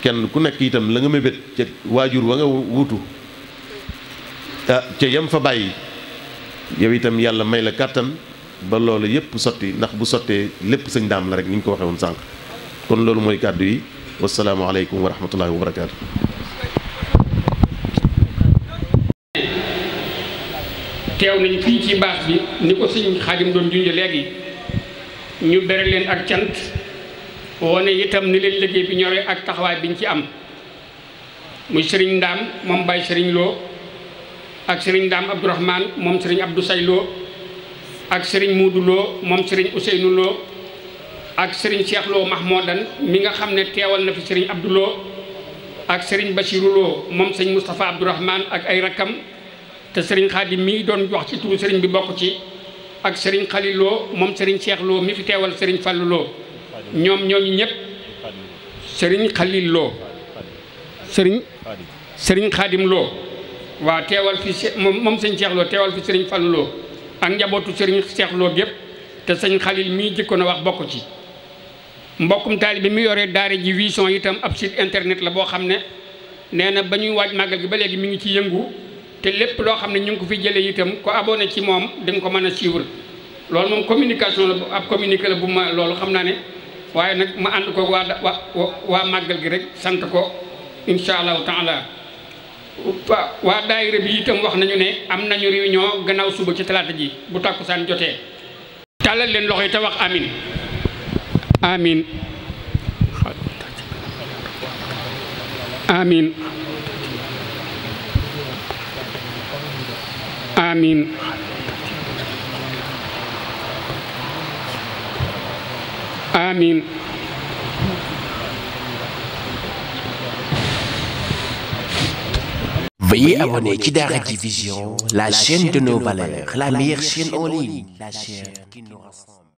F: kenn ku nekk itam la nga mébét ca waajur wa nga wutu ca yam fa bàyyi yow itam yàlla may la kàttan ba loolu yépp sotti ndax bu sottee lépp sëñ Ndaam la rek ni ñu ko waxee woon sànq kon loolu mooy kàddu yi wasalaamu aleykum wa rahmatullahi wa barakaatu.
C: teew nañ fii ci baas bi ni ko sëñ Xaadim doon junj léegi ñu bere leen ak cant wone itam ni leen liggéey bi ñoree ak taxawaay biñ ci am muy sëriñ Ndaam moom Baye sëriñ Lo ak sëriñ Ndaam Abdourahmane moom sëriñ Abdou Say Lo ak sëriñ Muudu Lo moom sëriñ Ousseynou Lo ak sëriñ Cheikh Lo Mahmoudan mi nga xam ne teewal na fi sëriñ Abdou Lo ak sëriñ Bachirou Lo moom sëriñ Moustapha Abdourahmane ak ay rakkam te sëriñ Xaadim mii doon wax ci turu sëriñ bi bokk ci ak sëriñ Xalil Lo moom sëriñ Cheikh Lo mi fi teewal sëriñ Fallou Lo ñoom ñooñu ñëpp sëriñ Xalil Lo sëriñ Xaadim Lo waaw teewal fi moom sëriñ Cheikh Lo teewal fi sëriñ Fallou Lo ak njabootu sëriñ Cheikh Lo gépp te sëriñ Xalil mii jëkkoon a wax bokk ci mbokkum taalibe mi yore daara ji vision itam ab site internet la boo xam ne nee na ba ñuy waaj màggal gi ba léegi mi ngi ci yëngu te lépp loo xam ne ñu ngi ko fi jëlee itam ko abonné ci moom da nga ko mën a suivre loolu moom communication la ab communiqué la bu ma loolu xam naa ne waaye nag ma ànd ko waa màggal gi rek sant ko incha allahu taala waa daayira bi itam wax nañu ne am nañu réunion gannaaw suba ci talaata ji bu tàkkusaan jotee tàllal leen loxo yi te wax amin amin amin amin amin
G: Veuillez abonner ci Daara-J Vision, la chaîne de nos valeurs, la meilleure chaîne en ligne, la chaîne qui nous rassemble.